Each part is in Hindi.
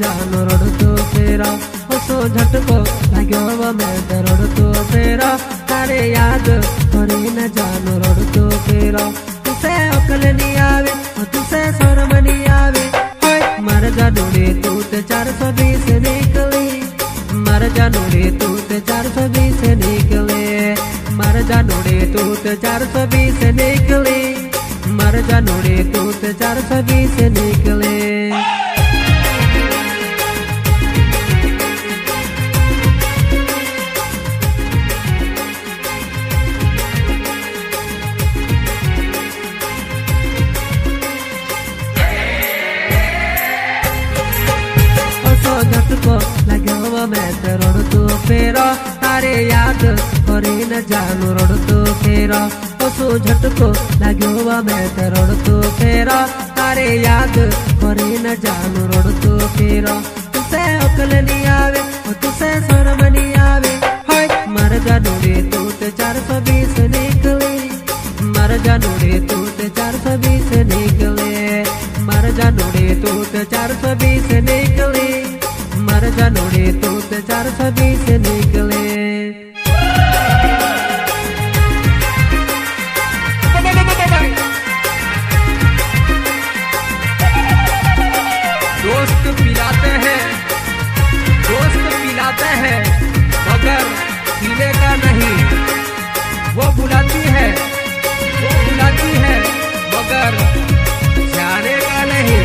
जानो रड़तो फेरा ओसो झटको लाग्यो मैं रड़तो फेरा तारे याद करे न जानो रड़तो फेरा तुसे अकल नहीं आवे तुसे शर्म नहीं आवे मर जानो रे तू ते 420 निकली मर जानो रे तू ते 420 निकले मर जानो रे तू ते 420 निकली मर जानो रे तू ते 420 निकले झटको लाग्यो मैं रड़तो फेरा तारे याद करे न जानो रड़तो फेरा ओसो झटको लाग्यो मैं रड़तो फेरा तारे याद करे न जानो रड़तो फेरा तुसे अकल नहीं आवे तुसे शर्म नहीं आवे मर जानो रे तू ते 420 निकली मर जानो रे तू ते 420 निकले मर जानो रे तू ते 420 निकली मर जानो रे तू ते 420 निकले दोस्त पिलाते हैं मगर पीने का नहीं वो बुलाती है मगर जाने का नहीं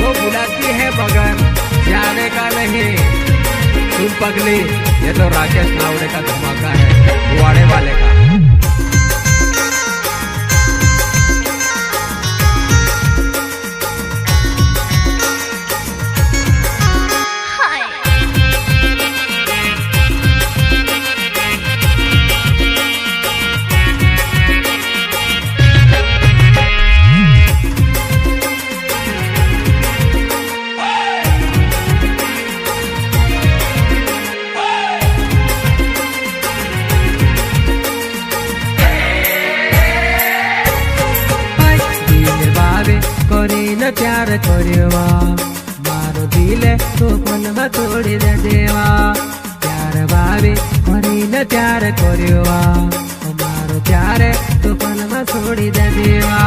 वो बुलाती है मगर जाने का नहीं। सुन पगली ये तो राकेश नावड़े का धमाका है बुआड़े वाले का। કરીને પ્યાર કર્યો મારો દિલ તો પલમાં તોડી દે દેવા પ્યાર ભાવે કરીને પ્યાર કર્યો મારો પ્યાર તો પલમાં છોડી દે દેવા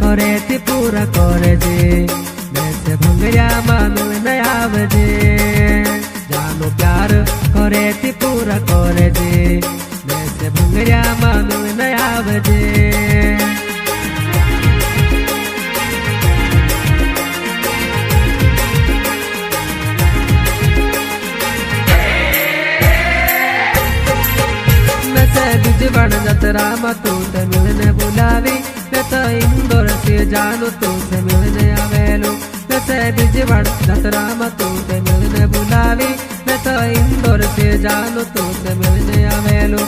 करे ती पूरा करे जे वैसे भंगरिया मानल न आवजे जानो प्यार करे ती पूरा करे जे वैसे भंगरिया मानल न आवजे बिजवड़ जतरा में तू ते मिलने बुलावी तो इंदौर से जानो तू से मिलने आवेलो से बिजवड़ जतरा में तू ते मिलने बुलावी तो इंदौर से जानो तू से मिलने आवेलो।